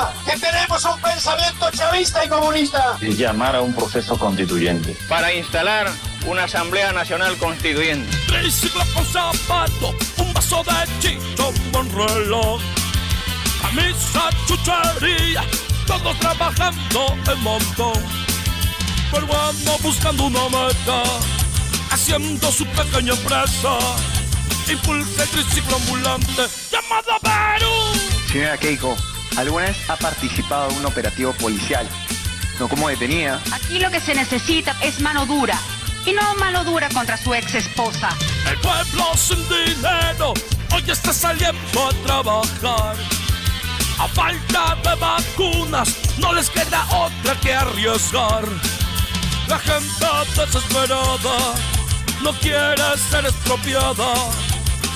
Chavista, que tenemos un pensamiento chavista y comunista. Es llamar a un proceso constituyente. Para instalar una Asamblea Nacional Constituyente. Triciclo con zapato, un vaso de chicho, un reloj. Camisa, chuchería, todos trabajando en montón. Peruano buscando una meta, haciendo su pequeña empresa. Impulsa el triciclo ambulante llamado Perú. Señora Keiko, ¿alguna vez ha participado en un operativo policial? ¿No como detenida? Aquí lo que se necesita es mano dura. Y no mano dura contra su ex esposa. El pueblo sin dinero hoy está saliendo a trabajar. A falta de vacunas no les queda otra que arriesgar. La gente desesperada no quiere ser expropiada,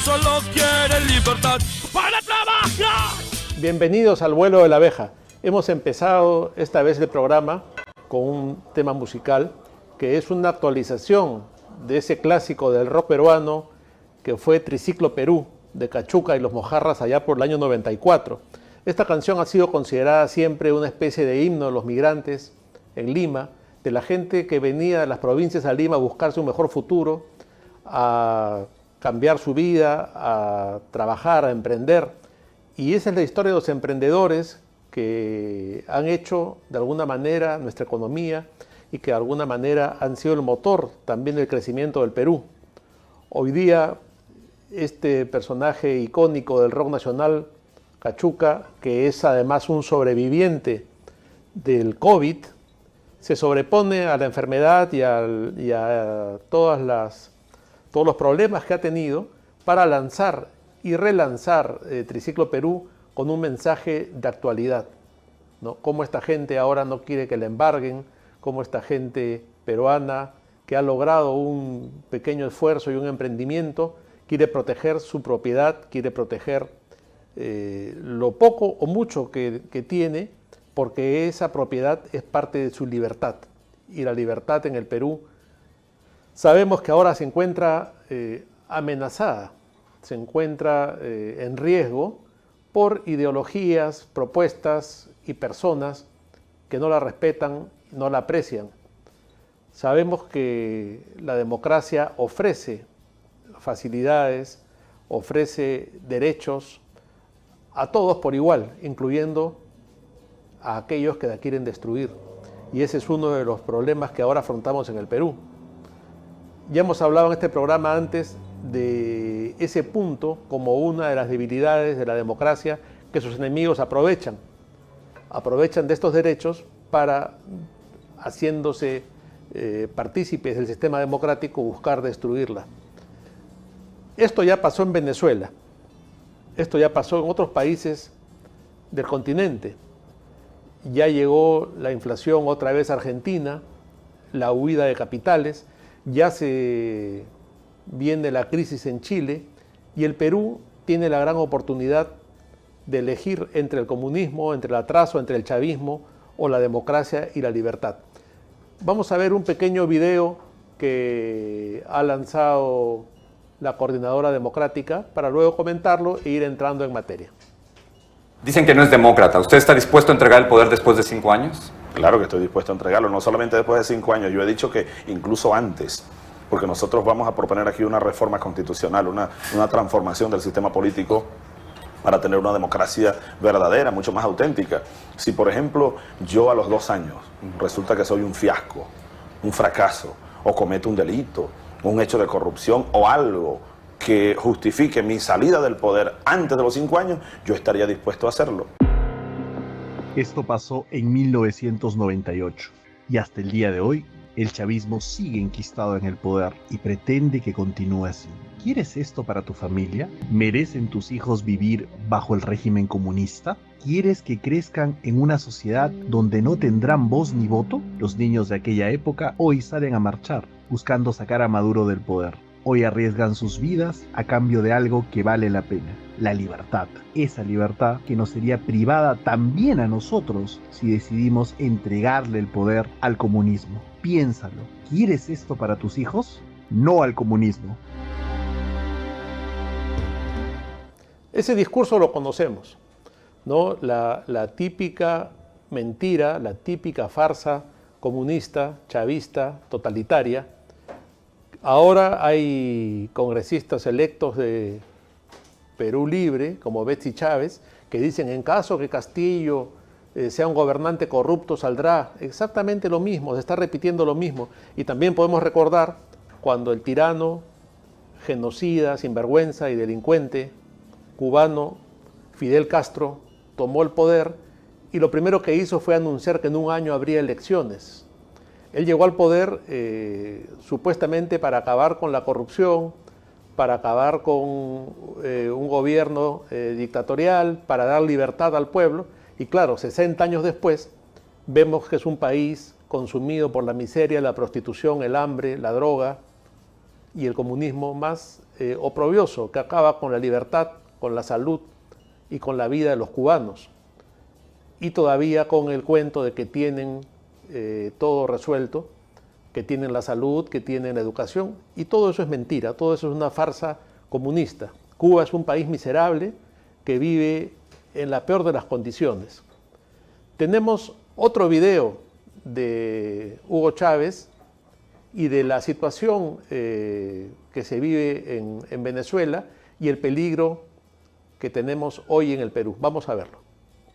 solo quiere libertad para trabajar. Bienvenidos al vuelo de la abeja. Hemos empezado esta vez el programa con un tema musical que es una actualización de ese clásico del rock peruano que fue Triciclo Perú, de Cachuca y los Mojarras allá por el año 94. Esta canción ha sido considerada siempre una especie de himno de los migrantes en Lima, de la gente que venía de las provincias a Lima a buscarse un mejor futuro, a cambiar su vida, a trabajar, a emprender. Y esa es la historia de los emprendedores que han hecho de alguna manera nuestra economía y que de alguna manera han sido el motor también del crecimiento del Perú. Hoy día este personaje icónico del rock nacional, Cachuca, que es además un sobreviviente del COVID, se sobrepone a la enfermedad y a todos los problemas que ha tenido para lanzar y relanzar Triciclo Perú con un mensaje de actualidad, ¿no? Cómo esta gente ahora no quiere que la embarguen, cómo esta gente peruana que ha logrado un pequeño esfuerzo y un emprendimiento quiere proteger su propiedad, quiere proteger lo poco o mucho que tiene, porque esa propiedad es parte de su libertad. Y la libertad en el Perú sabemos que ahora se encuentra amenazada, se encuentra en riesgo por ideologías, propuestas y personas que no la respetan, no la aprecian. Sabemos que la democracia ofrece facilidades, ofrece derechos a todos por igual, incluyendo a aquellos que la quieren destruir. Y ese es uno de los problemas que ahora afrontamos en el Perú. Ya hemos hablado en este programa antes de ese punto como una de las debilidades de la democracia que sus enemigos aprovechan de estos derechos para, haciéndose partícipes del sistema democrático, buscar destruirla. Esto ya pasó en Venezuela, esto ya pasó en otros países del continente. Ya llegó la inflación otra vez a Argentina, la huida de capitales, ya se viene la crisis en Chile y el Perú tiene la gran oportunidad de elegir entre el comunismo, entre el atraso, entre el chavismo o la democracia y la libertad. Vamos a ver un pequeño video que ha lanzado la Coordinadora Democrática para luego comentarlo e ir entrando en materia. Dicen que no es demócrata. ¿Usted está dispuesto a entregar el poder después de 5 años? Claro que estoy dispuesto a entregarlo, no solamente después de 5 años, yo he dicho que incluso antes, porque nosotros vamos a proponer aquí una reforma constitucional, una transformación del sistema político para tener una democracia verdadera, mucho más auténtica. Si, por ejemplo, yo a los 2 años resulta que soy un fiasco, un fracaso, o cometo un delito, un hecho de corrupción o algo que justifique mi salida del poder antes de los 5 años, yo estaría dispuesto a hacerlo. Esto pasó en 1998 y hasta el día de hoy el chavismo sigue enquistado en el poder y pretende que continúe así. ¿Quieres esto para tu familia? ¿Merecen tus hijos vivir bajo el régimen comunista? ¿Quieres que crezcan en una sociedad donde no tendrán voz ni voto? Los niños de aquella época hoy salen a marchar, buscando sacar a Maduro del poder. Hoy arriesgan sus vidas a cambio de algo que vale la pena, la libertad. Esa libertad que nos sería privada también a nosotros si decidimos entregarle el poder al comunismo. Piénsalo, ¿quieres esto para tus hijos? No al comunismo. Ese discurso lo conocemos. ¿no? La típica mentira, la típica farsa comunista, chavista, totalitaria. Ahora hay congresistas electos de Perú Libre, como Betsy Chávez, que dicen en caso que Castillo sea un gobernante corrupto saldrá exactamente lo mismo, se está repitiendo lo mismo. Y también podemos recordar cuando el tirano, genocida, sinvergüenza y delincuente cubano Fidel Castro tomó el poder y lo primero que hizo fue anunciar que en un año habría elecciones. Él llegó al poder supuestamente para acabar con la corrupción, para acabar con un gobierno dictatorial, para dar libertad al pueblo. Y claro, 60 años después, vemos que es un país consumido por la miseria, la prostitución, el hambre, la droga y el comunismo más oprobioso, que acaba con la libertad, con la salud y con la vida de los cubanos. Y todavía con el cuento de que tienen todo resuelto, que tienen la salud, que tienen la educación, y todo eso es mentira, todo eso es una farsa comunista. Cuba es un país miserable que vive en la peor de las condiciones. Tenemos otro video de Hugo Chávez y de la situación que se vive en Venezuela y el peligro que tenemos hoy en el Perú. Vamos a verlo.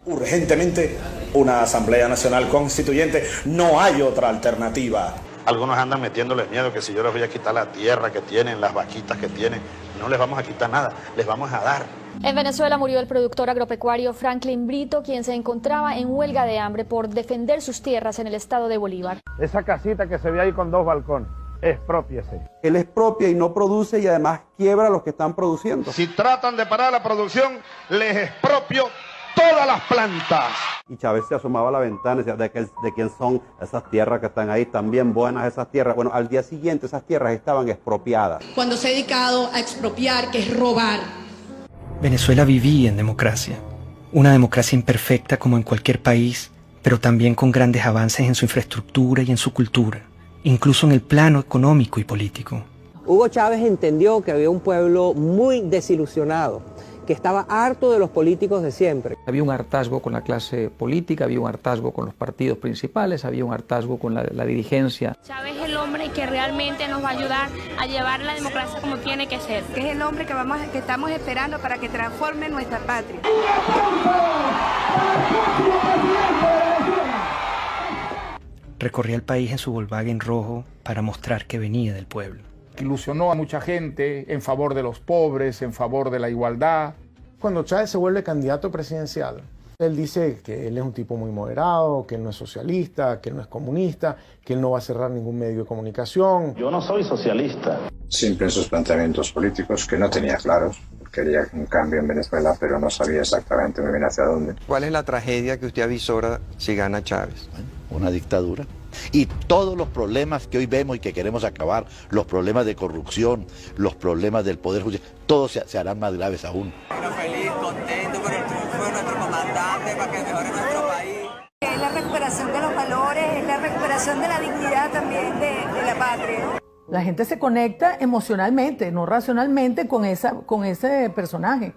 Urgentemente una Asamblea Nacional Constituyente. No hay otra alternativa. Algunos andan metiéndoles miedo que si yo les voy a quitar la tierra que tienen, las vaquitas que tienen, no les vamos a quitar nada, les vamos a dar. En Venezuela murió el productor agropecuario Franklin Brito, quien se encontraba en huelga de hambre por defender sus tierras en el estado de Bolívar. Esa casita que se ve ahí con 2 balcones, exprópiese. Él expropia y no produce y además quiebra a los que están produciendo. Si tratan de parar la producción, les expropio todas las plantas. Y Chávez se asomaba a la ventana y decía, ¿de quién son esas tierras que están ahí? También buenas esas tierras. Bueno, al día siguiente esas tierras estaban expropiadas. Cuando se ha dedicado a expropiar, que es robar. Venezuela vivía en democracia. Una democracia imperfecta como en cualquier país, pero también con grandes avances en su infraestructura y en su cultura, incluso en el plano económico y político. Hugo Chávez entendió que había un pueblo muy desilusionado, que estaba harto de los políticos de siempre. Había un hartazgo con la clase política, había un hartazgo con los partidos principales, había un hartazgo con la dirigencia. Chávez es el hombre que realmente nos va a ayudar a llevar la democracia como tiene que ser. Es el hombre que estamos esperando para que transforme nuestra patria. Recorría el país en su Volkswagen rojo para mostrar que venía del pueblo. Ilusionó a mucha gente en favor de los pobres, en favor de la igualdad. Cuando Chávez se vuelve candidato presidencial, él dice que él es un tipo muy moderado, que él no es socialista, que él no es comunista, que él no va a cerrar ningún medio de comunicación. Yo no soy socialista. Siempre en sus planteamientos políticos, que no tenía claros, quería un cambio en Venezuela, pero no sabía exactamente muy bien hacia dónde. ¿Cuál es la tragedia que usted avisora si gana Chávez? Una dictadura. Y todos los problemas que hoy vemos y que queremos acabar, los problemas de corrupción, los problemas del poder judicial, todos se harán más graves aún. Feliz, contento con el triunfo de nuestro comandante para que mejore nuestro país. Es la recuperación de los valores, es la recuperación de la dignidad también de la patria. La gente se conecta emocionalmente, no racionalmente, con ese personaje.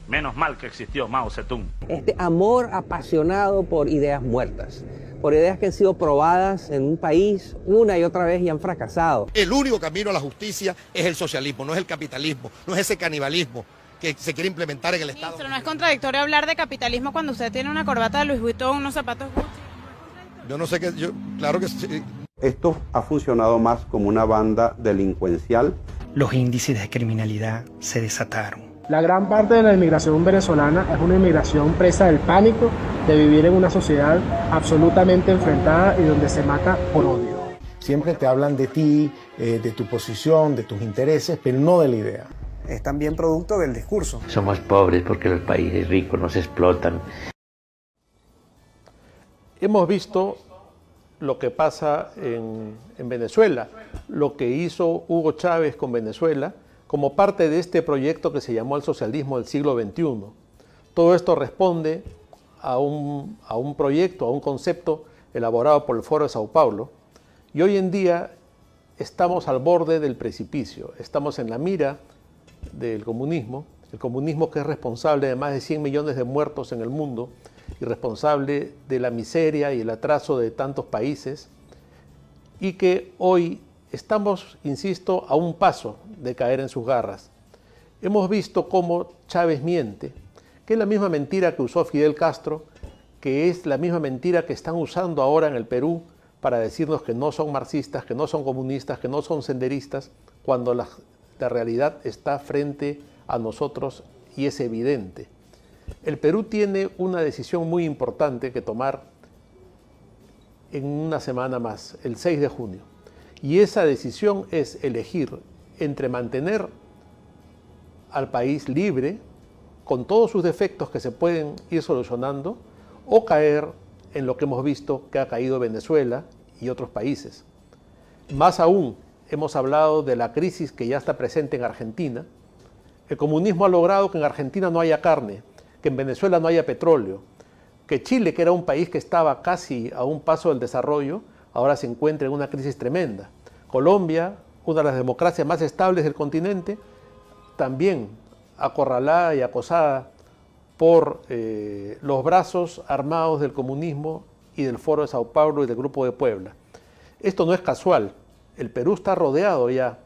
Menos mal que existió Mao Zedong. Este amor apasionado por ideas muertas, por ideas que han sido probadas en un país una y otra vez y han fracasado. El único camino a la justicia es el socialismo, no es el capitalismo, no es ese canibalismo que se quiere implementar en el Estado. Pero no es contradictorio hablar de capitalismo cuando usted tiene una corbata de Louis Vuitton, unos zapatos Gucci. Yo no sé qué, claro que sí. Esto ha funcionado más como una banda delincuencial. Los índices de criminalidad se desataron. La gran parte de la inmigración venezolana es una inmigración presa del pánico de vivir en una sociedad absolutamente enfrentada y donde se mata por odio. Siempre te hablan de ti, de tu posición, de tus intereses, pero no de la idea. Es también producto del discurso. Somos pobres porque los países ricos nos explotan. Hemos visto lo que pasa en Venezuela, lo que hizo Hugo Chávez con Venezuela, como parte de este proyecto que se llamó el socialismo del siglo XXI. Todo esto responde a un proyecto, a un concepto elaborado por el Foro de Sao Paulo, y hoy en día estamos al borde del precipicio, estamos en la mira del comunismo, El comunismo, que es responsable de más de 100 millones de muertos en el mundo y responsable de la miseria y el atraso de tantos países, y que hoy estamos, insisto, a un paso de caer en sus garras. Hemos visto cómo Chávez miente, que es la misma mentira que usó Fidel Castro, que es la misma mentira que están usando ahora en el Perú para decirnos que no son marxistas, que no son comunistas, que no son senderistas, cuando la realidad está frente a nosotros y es evidente. El Perú tiene una decisión muy importante que tomar en una semana más, el 6 de junio. Y esa decisión es elegir entre mantener al país libre, con todos sus defectos que se pueden ir solucionando, o caer en lo que hemos visto que ha caído Venezuela y otros países. Más aún, hemos hablado de la crisis que ya está presente en Argentina. El comunismo ha logrado que en Argentina no haya carne, que en Venezuela no haya petróleo, que Chile, que era un país que estaba casi a un paso del desarrollo, ahora se encuentra en una crisis tremenda. Colombia, una de las democracias más estables del continente, también acorralada y acosada por los brazos armados del comunismo y del Foro de Sao Paulo y del Grupo de Puebla. Esto no es casual. El Perú está rodeado ya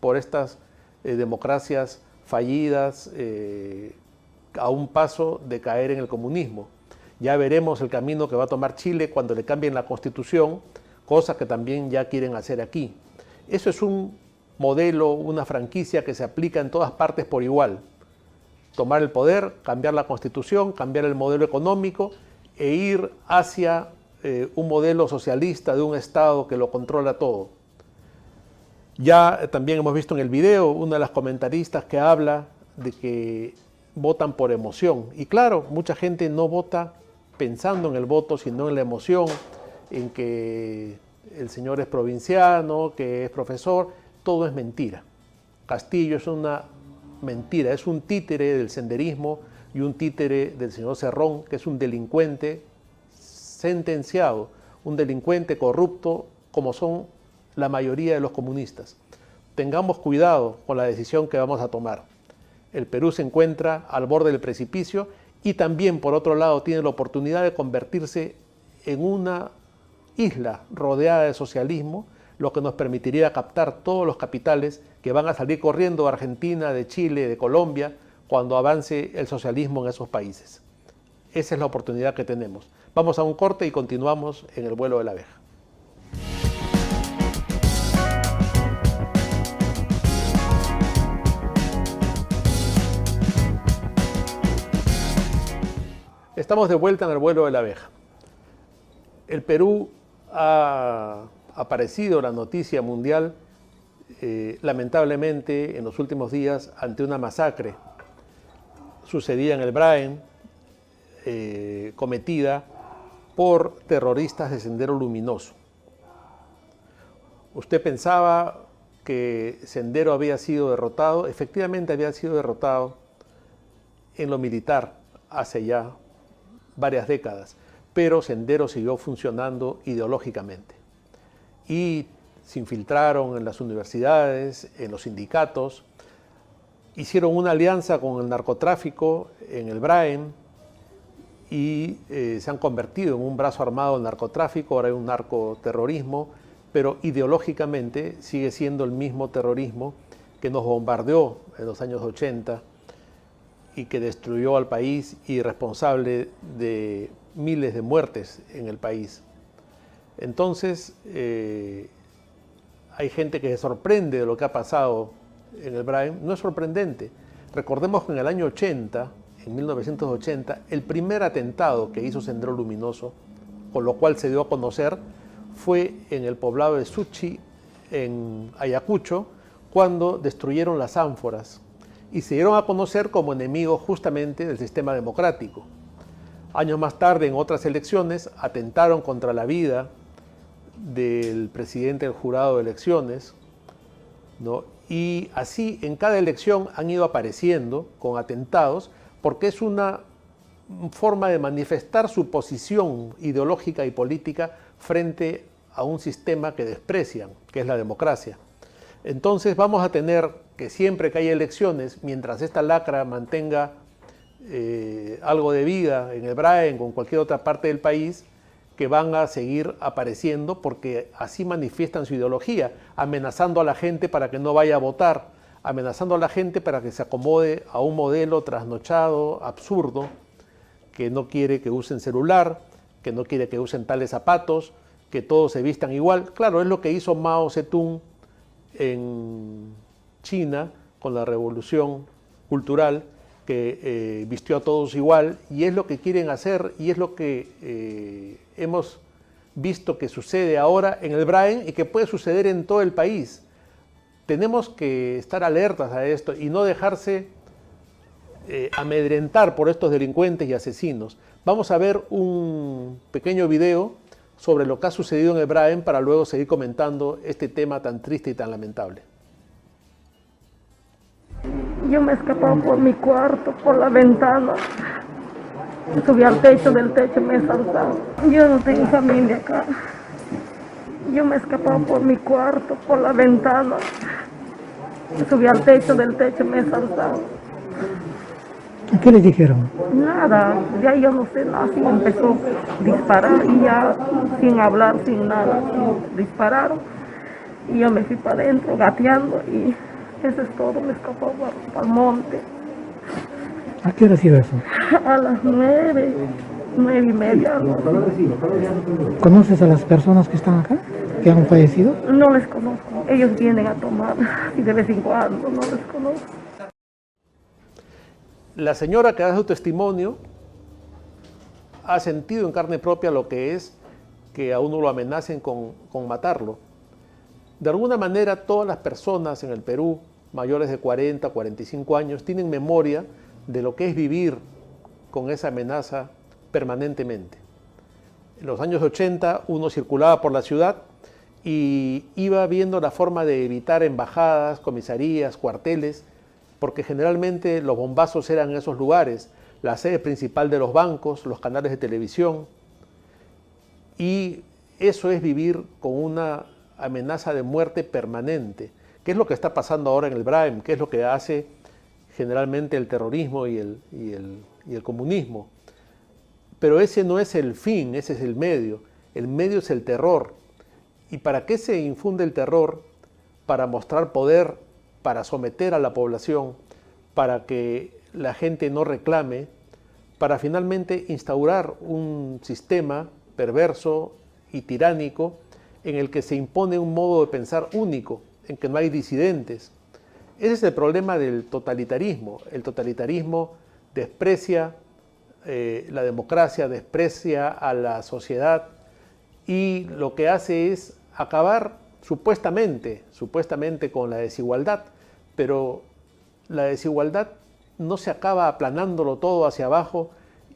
por estas democracias fallidas, a un paso de caer en el comunismo. Ya veremos el camino que va a tomar Chile cuando le cambien la Constitución, cosa que también ya quieren hacer aquí. Eso es un modelo, una franquicia que se aplica en todas partes por igual. Tomar el poder, cambiar la Constitución, cambiar el modelo económico e ir hacia un modelo socialista de un Estado que lo controla todo. Ya también hemos visto en el video una de las comentaristas que habla de que votan por emoción. Y claro, mucha gente no vota pensando en el voto, sino en la emoción, en que el señor es provinciano, que es profesor. Todo es mentira. Castillo es una mentira, es un títere del senderismo y un títere del señor Cerrón, que es un delincuente sentenciado, un delincuente corrupto, como son la mayoría de los comunistas. Tengamos cuidado con la decisión que vamos a tomar. El Perú se encuentra al borde del precipicio y también, por otro lado, tiene la oportunidad de convertirse en una isla rodeada de socialismo, lo que nos permitiría captar todos los capitales que van a salir corriendo de Argentina, de Chile, de Colombia, cuando avance el socialismo en esos países. Esa es la oportunidad que tenemos. Vamos a un corte y continuamos en el vuelo de la abeja. Estamos de vuelta en el vuelo de la abeja. El Perú ha aparecido la noticia mundial, lamentablemente, en los últimos días, ante una masacre sucedida en el Braen, cometida por terroristas de Sendero Luminoso. Usted pensaba que Sendero había sido derrotado, efectivamente había sido derrotado en lo militar hace ya varias décadas, pero Sendero siguió funcionando ideológicamente. Y se infiltraron en las universidades, en los sindicatos, hicieron una alianza con el narcotráfico en el Braen y se han convertido en un brazo armado del narcotráfico. Ahora hay un narcoterrorismo, pero ideológicamente sigue siendo el mismo terrorismo que nos bombardeó en los años 80 y que destruyó al país y responsable de miles de muertes en el país. Entonces, hay gente que se sorprende de lo que ha pasado en el Braen. No es sorprendente. Recordemos que en el año 80, en 1980, el primer atentado que hizo Sendero Luminoso, con lo cual se dio a conocer, fue en el poblado de Suchi, en Ayacucho, cuando destruyeron las ánforas y se dieron a conocer como enemigos justamente del sistema democrático. Años más tarde, en otras elecciones, atentaron contra la vida del presidente del jurado de elecciones, ¿no? Y así en cada elección han ido apareciendo con atentados, porque es una forma de manifestar su posición ideológica y política frente a un sistema que desprecian, que es la democracia. Entonces vamos a tener que siempre que hay elecciones, mientras esta lacra mantenga algo de vida en el Braen o en cualquier otra parte del país, que van a seguir apareciendo porque así manifiestan su ideología, amenazando a la gente para que no vaya a votar, amenazando a la gente para que se acomode a un modelo trasnochado, absurdo, que no quiere que usen celular, que no quiere que usen tales zapatos, que todos se vistan igual. Claro, es lo que hizo Mao Zedong en China con la revolución cultural, que vistió a todos igual, y es lo que quieren hacer, y es lo que hemos visto que sucede ahora en el Braen y que puede suceder en todo el país. Tenemos que estar alertas a esto y no dejarse amedrentar por estos delincuentes y asesinos. Vamos a ver un pequeño video sobre lo que ha sucedido en el Braen para luego seguir comentando este tema tan triste y tan lamentable. Yo me escapaba por mi cuarto, por la ventana. Subí al techo, del techo me he saltado. Yo no tengo familia acá. Yo me escapaba por mi cuarto, por la ventana. Subí al techo, del techo me he saltado. ¿Qué les dijeron? Nada, ya yo no sé nada. Así empezó a disparar y ya sin hablar, sin nada. Dispararon y yo me fui para adentro gateando y eso es todo, me escapó para el monte. ¿A qué hora ha sido eso? A las 9:30. ¿Conoces a las personas que están acá, que han fallecido? No les conozco, ellos vienen a tomar y de vez en cuando, no les conozco. La señora que da su testimonio ha sentido en carne propia lo que es que a uno lo amenacen con matarlo. De alguna manera, todas las personas en el Perú, mayores de 40, 45 años, tienen memoria de lo que es vivir con esa amenaza permanentemente. En los años 80 uno circulaba por la ciudad y iba viendo la forma de evitar embajadas, comisarías, cuarteles, porque generalmente los bombazos eran en esos lugares, la sede principal de los bancos, los canales de televisión, y eso es vivir con una amenaza de muerte permanente. ¿Qué es lo que está pasando ahora en el Braen? ¿Qué es lo que hace generalmente el terrorismo y el comunismo? Pero ese no es el fin, ese es el medio. El medio es el terror. ¿Y para qué se infunde el terror? Para mostrar poder, para someter a la población, para que la gente no reclame, para finalmente instaurar un sistema perverso y tiránico en el que se impone un modo de pensar único, en que no hay disidentes. Ese es el problema del totalitarismo. El totalitarismo desprecia la democracia, desprecia a la sociedad y lo que hace es acabar supuestamente con la desigualdad, pero la desigualdad no se acaba aplanándolo todo hacia abajo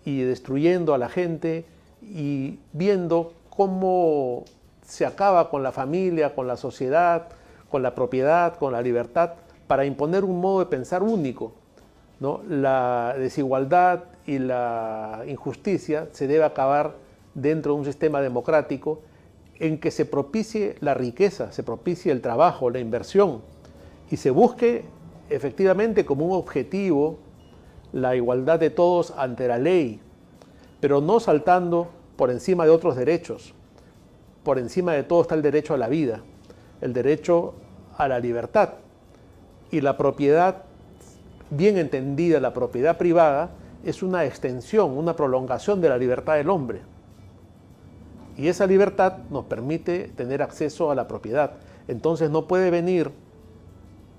y destruyendo a la gente y viendo cómo se acaba con la familia, con la sociedad, con la propiedad, con la libertad, para imponer un modo de pensar único, ¿no? La desigualdad y la injusticia se debe acabar dentro de un sistema democrático en que se propicie la riqueza, se propicie el trabajo, la inversión, y se busque efectivamente como un objetivo la igualdad de todos ante la ley, pero no saltando por encima de otros derechos. Por encima de todo está el derecho a la vida, el derecho a la libertad, y la propiedad, bien entendida, la propiedad privada, es una extensión, una prolongación de la libertad del hombre. Y esa libertad nos permite tener acceso a la propiedad. Entonces no puede venir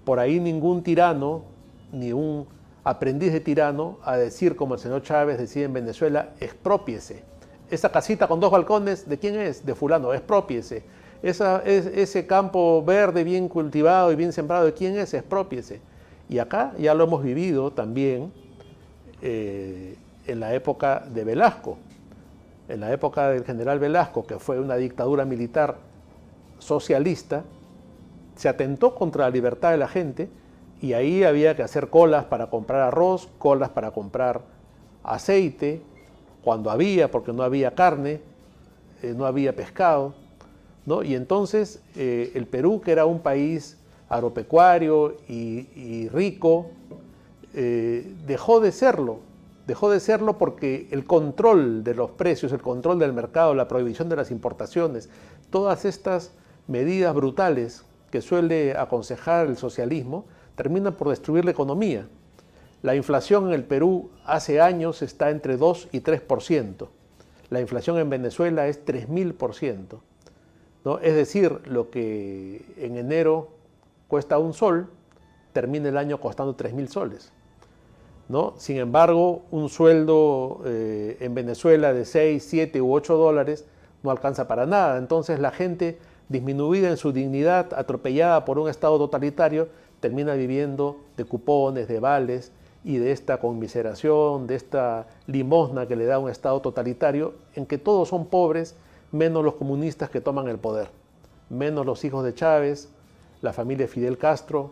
por ahí ningún tirano, ni un aprendiz de tirano, a decir, como el señor Chávez decía en Venezuela, exprópiese. Esa casita con 2 balcones, ¿de quién es? De fulano, exprópiese. Ese campo verde bien cultivado y bien sembrado, ¿de quién es? Exprópiese. Y acá ya lo hemos vivido también en la época de Velasco. En la época del general Velasco, que fue una dictadura militar socialista, se atentó contra la libertad de la gente y ahí había que hacer colas para comprar arroz, colas para comprar aceite, cuando había, porque no había carne, no había pescado, ¿no? Y entonces el Perú, que era un país agropecuario y rico, dejó de serlo. Dejó de serlo porque el control de los precios, el control del mercado, la prohibición de las importaciones, todas estas medidas brutales que suele aconsejar el socialismo, terminan por destruir la economía. La inflación en el Perú hace años está entre 2 y 3%. La inflación en Venezuela es 3000%, ¿no? Es decir, lo que en enero cuesta un sol, termina el año costando 3000 soles. ¿No? Sin embargo, un sueldo en Venezuela de 6, 7 u 8 dólares no alcanza para nada. Entonces la gente, disminuida en su dignidad, atropellada por un Estado totalitario, termina viviendo de cupones, de vales y de esta conmiseración, de esta limosna que le da un Estado totalitario, en que todos son pobres, menos los comunistas que toman el poder, menos los hijos de Chávez, la familia Fidel Castro,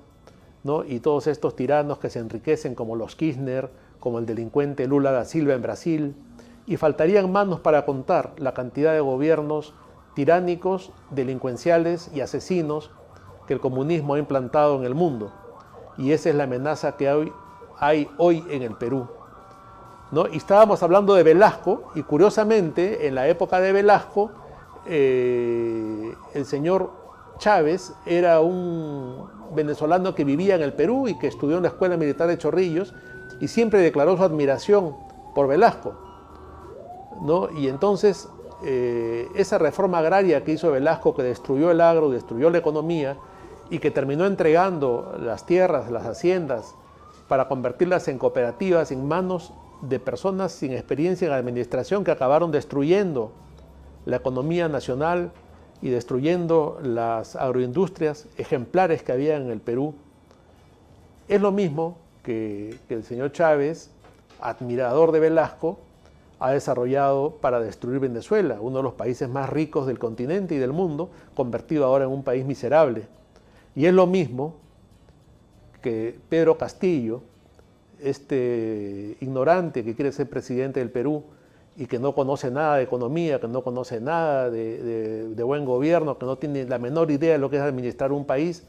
¿no? Y todos estos tiranos que se enriquecen como los Kirchner, como el delincuente Lula da Silva en Brasil, y faltarían manos para contar la cantidad de gobiernos tiránicos, delincuenciales y asesinos que el comunismo ha implantado en el mundo. Y esa es la amenaza que hay hoy en el Perú, ¿no? Y estábamos hablando de Velasco, y curiosamente, en la época de Velasco, el señor Chávez era un venezolano que vivía en el Perú y que estudió en la Escuela Militar de Chorrillos y siempre declaró su admiración por Velasco, ¿no? Y entonces esa reforma agraria que hizo Velasco, que destruyó el agro, destruyó la economía y que terminó entregando las tierras, las haciendas, para convertirlas en cooperativas en manos de personas sin experiencia en administración que acabaron destruyendo la economía nacional y destruyendo las agroindustrias ejemplares que había en el Perú. Es lo mismo que el señor Chávez, admirador de Velasco, ha desarrollado para destruir Venezuela, uno de los países más ricos del continente y del mundo, convertido ahora en un país miserable. Y es lo mismo que Pedro Castillo, este ignorante que quiere ser presidente del Perú y que no conoce nada de economía, que no conoce nada de buen gobierno, que no tiene la menor idea de lo que es administrar un país,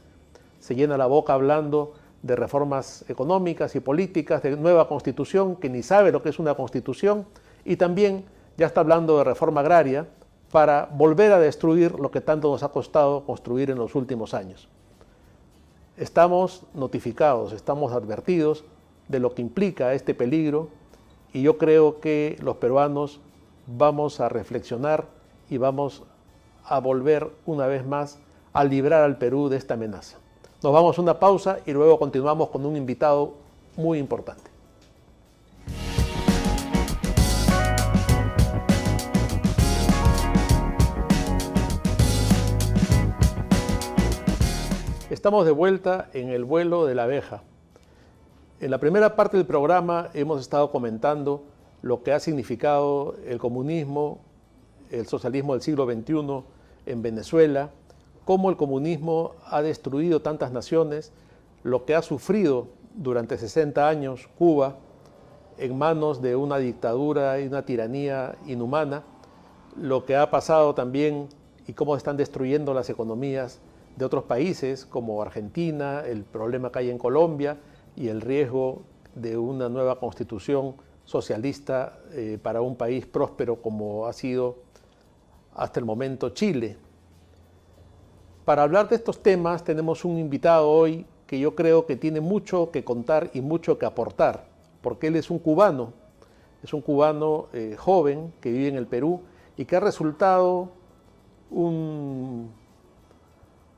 se llena la boca hablando de reformas económicas y políticas, de nueva constitución, que ni sabe lo que es una constitución, y también ya está hablando de reforma agraria para volver a destruir lo que tanto nos ha costado construir en los últimos años. Estamos notificados, estamos advertidos de lo que implica este peligro, y yo creo que los peruanos vamos a reflexionar y vamos a volver una vez más a librar al Perú de esta amenaza. Nos vamos a una pausa y luego continuamos con un invitado muy importante. Estamos de vuelta en el vuelo de la abeja. En la primera parte del programa hemos estado comentando lo que ha significado el comunismo, el socialismo del siglo XXI en Venezuela, cómo el comunismo ha destruido tantas naciones, lo que ha sufrido durante 60 años Cuba en manos de una dictadura y una tiranía inhumana, lo que ha pasado también y cómo están destruyendo las economías de otros países como Argentina, el problema que hay en Colombia y el riesgo de una nueva constitución socialista para un país próspero como ha sido hasta el momento Chile. Para hablar de estos temas tenemos un invitado hoy que yo creo que tiene mucho que contar y mucho que aportar, porque él es un cubano joven que vive en el Perú y que ha resultado un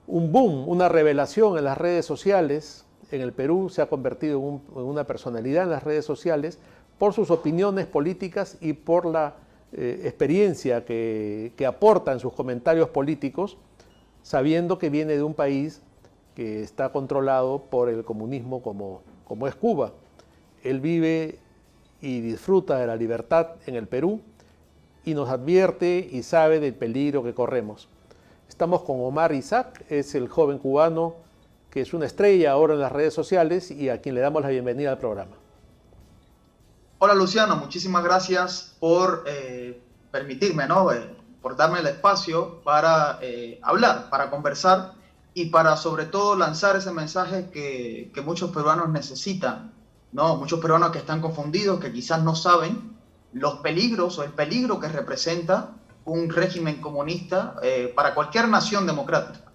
boom, una revelación en las redes sociales. En el Perú se ha convertido en una personalidad en las redes sociales por sus opiniones políticas y por la experiencia que aporta en sus comentarios políticos, sabiendo que viene de un país que está controlado por el comunismo como es Cuba. Él vive y disfruta de la libertad en el Perú y nos advierte y sabe del peligro que corremos. Estamos con Omar Isaac, es el joven cubano que es una estrella ahora en las redes sociales y a quien le damos la bienvenida al programa. Hola Luciano, muchísimas gracias por permitirme, por darme el espacio para hablar, para conversar y para sobre todo lanzar ese mensaje que muchos peruanos necesitan, ¿no? Muchos peruanos que están confundidos, que quizás no saben los peligros o el peligro que representa un régimen comunista para cualquier nación democrática.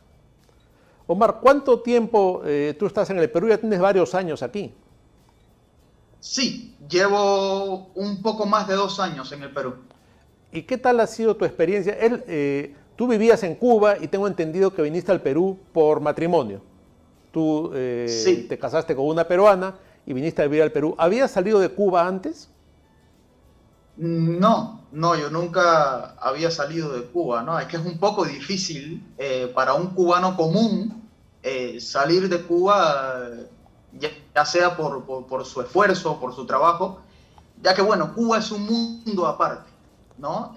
Omar, ¿cuánto tiempo tú estás en el Perú? Ya tienes varios años aquí. Sí, llevo un poco más de 2 años en el Perú. ¿Y qué tal ha sido tu experiencia? Tú vivías en Cuba y tengo entendido que viniste al Perú por matrimonio. Tú sí. Te casaste con una peruana y viniste a vivir al Perú. ¿Habías salido de Cuba antes? No, yo nunca había salido de Cuba, ¿no? Es que es un poco difícil para un cubano común salir de Cuba, ya sea por su esfuerzo, por su trabajo, ya que, bueno, Cuba es un mundo aparte, ¿no?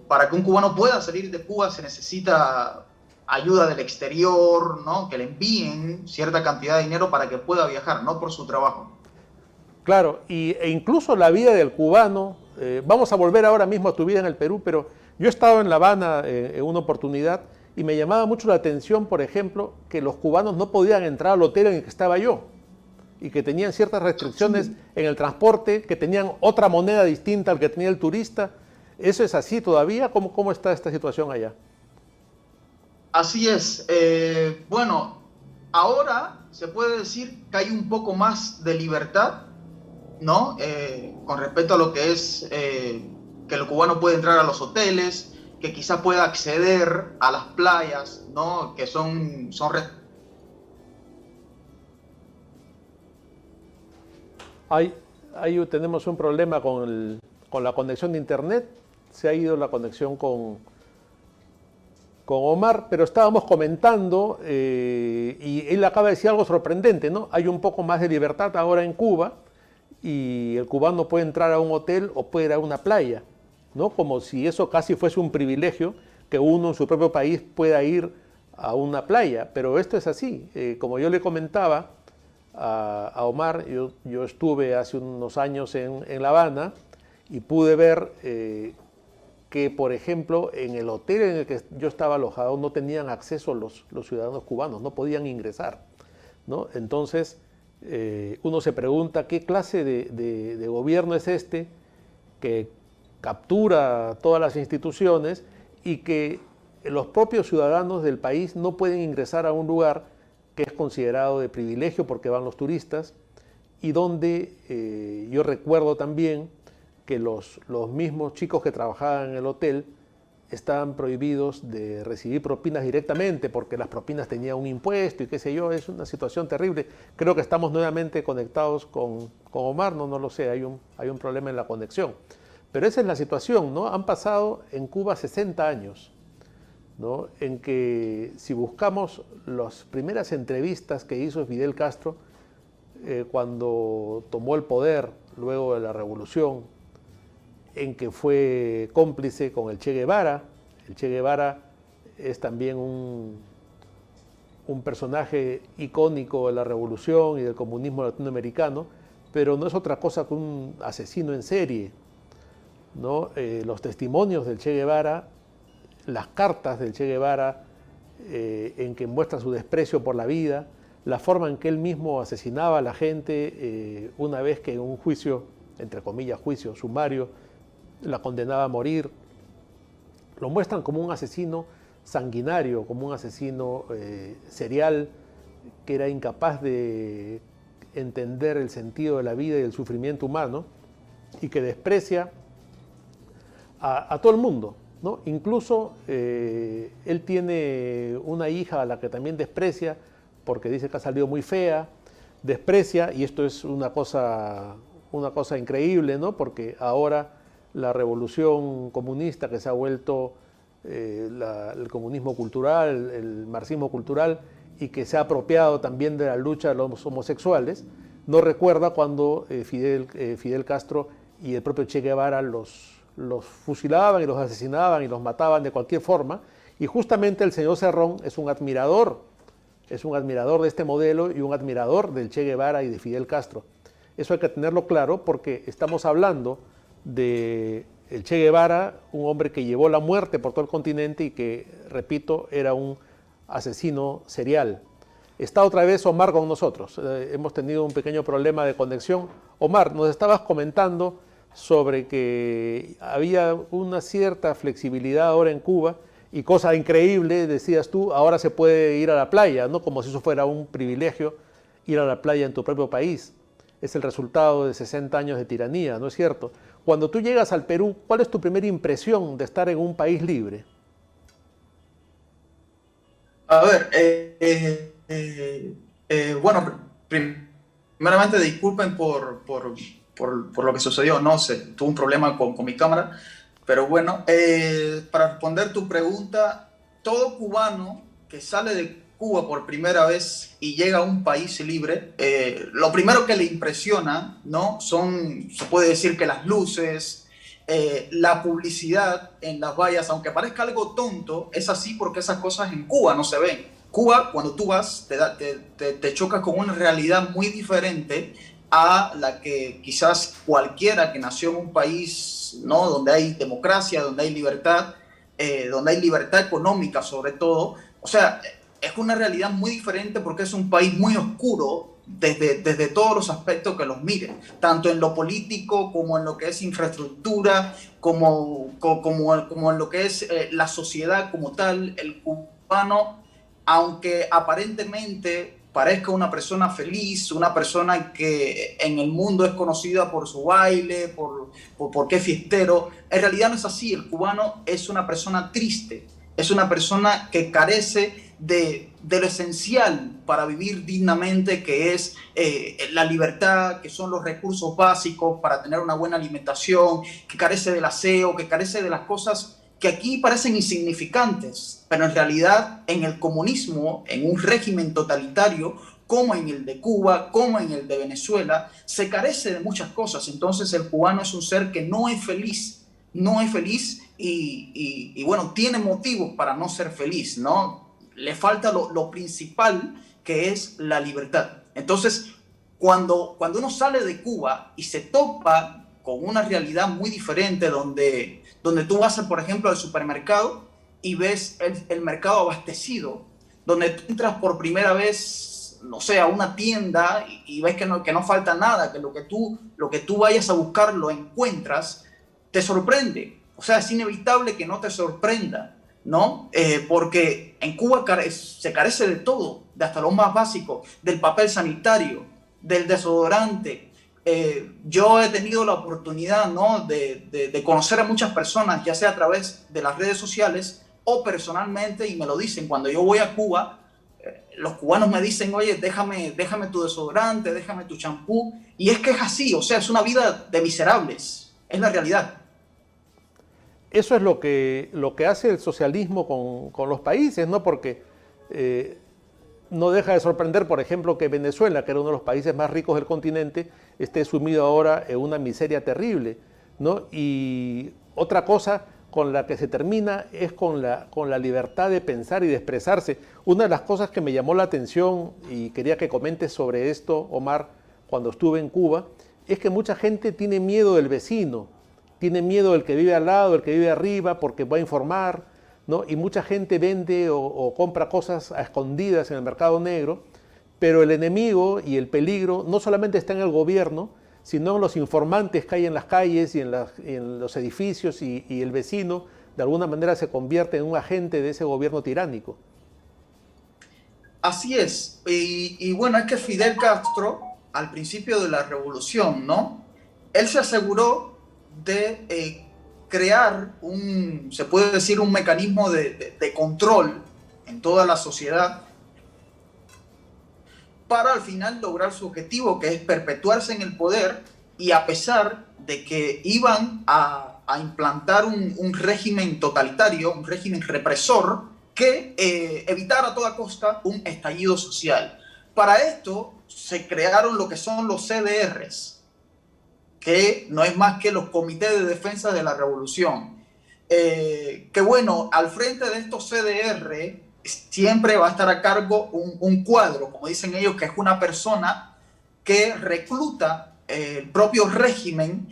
Para que un cubano pueda salir de Cuba se necesita ayuda del exterior, ¿no? Que le envíen cierta cantidad de dinero para que pueda viajar, no por su trabajo. Claro, e incluso la vida del cubano, vamos a volver ahora mismo a tu vida en el Perú, pero yo he estado en La Habana en una oportunidad y me llamaba mucho la atención, por ejemplo, que los cubanos no podían entrar al hotel en el que estaba yo y que tenían ciertas restricciones en el transporte, que tenían otra moneda distinta al que tenía el turista. ¿Eso es así todavía? ¿Cómo está esta situación allá? Así es. Bueno, ahora se puede decir que hay un poco más de libertad, ¿no? Con respecto a lo que es que el cubano puede entrar a los hoteles, que quizás pueda acceder a las playas, ¿no? Que son tenemos un problema con la conexión de internet. Se ha ido la conexión con Omar, pero estábamos comentando y él acaba de decir algo sorprendente, ¿no? Hay un poco más de libertad ahora en Cuba y el cubano puede entrar a un hotel o puede ir a una playa, ¿no? Como si eso casi fuese un privilegio que uno en su propio país pueda ir a una playa, pero esto es así. Como yo le comentaba a Omar, yo estuve hace unos años en La Habana y pude ver que, por ejemplo, en el hotel en el que yo estaba alojado no tenían acceso los ciudadanos cubanos, no podían ingresar, ¿no? Entonces, uno se pregunta qué clase de gobierno es este que captura todas las instituciones y que los propios ciudadanos del país no pueden ingresar a un lugar que es considerado de privilegio porque van los turistas y donde yo recuerdo también que los mismos chicos que trabajaban en el hotel estaban prohibidos de recibir propinas directamente porque las propinas tenían un impuesto y qué sé yo. Es una situación terrible. Creo que estamos nuevamente conectados con Omar, no lo sé, hay un problema en la conexión. Pero esa es la situación, ¿no? Han pasado en Cuba 60 años, ¿no? En que si buscamos las primeras entrevistas que hizo Fidel Castro cuando tomó el poder luego de la revolución, en que fue cómplice con el Che Guevara. El Che Guevara es también un personaje icónico de la revolución y del comunismo latinoamericano, pero no es otra cosa que un asesino en serie, ¿no? Los testimonios del Che Guevara, las cartas del Che Guevara en que muestra su desprecio por la vida, la forma en que él mismo asesinaba a la gente una vez que en un juicio, entre comillas juicio sumario, la condenaba a morir, lo muestran como un asesino sanguinario, como un asesino serial que era incapaz de entender el sentido de la vida y el sufrimiento humano y que desprecia a todo el mundo, ¿no? Incluso él tiene una hija a la que también desprecia porque dice que ha salido muy fea, desprecia, y esto es una cosa increíble, ¿no? Porque ahora la revolución comunista que se ha vuelto el comunismo cultural, el marxismo cultural, y que se ha apropiado también de la lucha de los homosexuales, no recuerda cuando Fidel Castro y el propio Che Guevara los fusilaban y los asesinaban y los mataban de cualquier forma, y justamente el señor Cerrón es un admirador de este modelo y un admirador del Che Guevara y de Fidel Castro. Eso hay que tenerlo claro porque estamos hablando de el Che Guevara, un hombre que llevó la muerte por todo el continente y que, repito, era un asesino serial. Está otra vez Omar con nosotros. Hemos tenido un pequeño problema de conexión. Omar, nos estabas comentando sobre que había una cierta flexibilidad ahora en Cuba y cosa increíble, decías tú, ahora se puede ir a la playa, ¿no? Como si eso fuera un privilegio, ir a la playa en tu propio país. Es el resultado de 60 años de tiranía, ¿no es cierto? Cuando tú llegas al Perú, ¿cuál es tu primera impresión de estar en un país libre? A ver, bueno, primeramente disculpen por lo que sucedió, no sé, tuve un problema con mi cámara, pero bueno, para responder tu pregunta, todo cubano que sale de Cuba por primera vez y llega a un país libre, lo primero que le impresiona, ¿no? Se puede decir que las luces, la publicidad en las vallas, aunque parezca algo tonto, es así porque esas cosas en Cuba no se ven. Cuba, cuando tú vas, te chocas con una realidad muy diferente a la que quizás cualquiera que nació en un país, ¿no? Donde hay democracia, donde hay libertad económica sobre todo. O sea, es una realidad muy diferente porque es un país muy oscuro desde todos los aspectos que los miren, tanto en lo político como en lo que es infraestructura, como en lo que es la sociedad como tal. El cubano, aunque aparentemente parezca una persona feliz, una persona que en el mundo es conocida por su baile, porque es fiestero, en realidad no es así. El cubano es una persona triste, es una persona que carece de lo esencial para vivir dignamente, que es la libertad, que son los recursos básicos para tener una buena alimentación, que carece del aseo, que carece de las cosas que aquí parecen insignificantes, pero en realidad en el comunismo, en un régimen totalitario, como en el de Cuba, como en el de Venezuela, se carece de muchas cosas. Entonces el cubano es un ser que no es feliz y bueno, tiene motivos para no ser feliz, ¿no? Le falta lo principal, que es la libertad. Entonces, cuando uno sale de Cuba y se topa con una realidad muy diferente, donde tú vas, por ejemplo, al supermercado y ves el mercado abastecido, donde tú entras por primera vez, no sé, a una tienda y ves que no falta nada, que lo que tú vayas a buscar lo encuentras, te sorprende. O sea, es inevitable que no te sorprenda, ¿no? Porque en Cuba se carece de todo, de hasta lo más básico, del papel sanitario, del desodorante. Yo he tenido la oportunidad, ¿no? de conocer a muchas personas, ya sea a través de las redes sociales o personalmente, y me lo dicen. Cuando yo voy a Cuba, los cubanos me dicen, oye, déjame tu desodorante, déjame tu champú, y es que es así. O sea, es una vida de miserables, es la realidad. Eso es lo que hace el socialismo con los países, ¿no? Porque no deja de sorprender, por ejemplo, que Venezuela, que era uno de los países más ricos del continente, esté sumido ahora en una miseria terrible, ¿no? Y otra cosa con la que se termina es con la libertad de pensar y de expresarse. Una de las cosas que me llamó la atención, y quería que comentes sobre esto, Omar, cuando estuve en Cuba, es que mucha gente tiene miedo del vecino, tiene miedo del que vive al lado, del que vive arriba, porque va a informar, ¿no? Y mucha gente vende o compra cosas a escondidas en el mercado negro, pero el enemigo y el peligro no solamente está en el gobierno, sino en los informantes que hay en las calles y en los edificios, y el vecino de alguna manera se convierte en un agente de ese gobierno tiránico. Así es. Y bueno, es que Fidel Castro, al principio de la revolución, ¿no? Él se aseguró de crear se puede decir, un mecanismo de control en toda la sociedad para al final lograr su objetivo, que es perpetuarse en el poder, y a pesar de que iban a implantar un régimen totalitario, un régimen represor, que evitara a toda costa un estallido social. Para esto se crearon lo que son los CDRs, que no es más que los comités de defensa de la revolución. Que bueno, al frente de estos CDR siempre va a estar a cargo un cuadro, como dicen ellos, que es una persona que recluta el propio régimen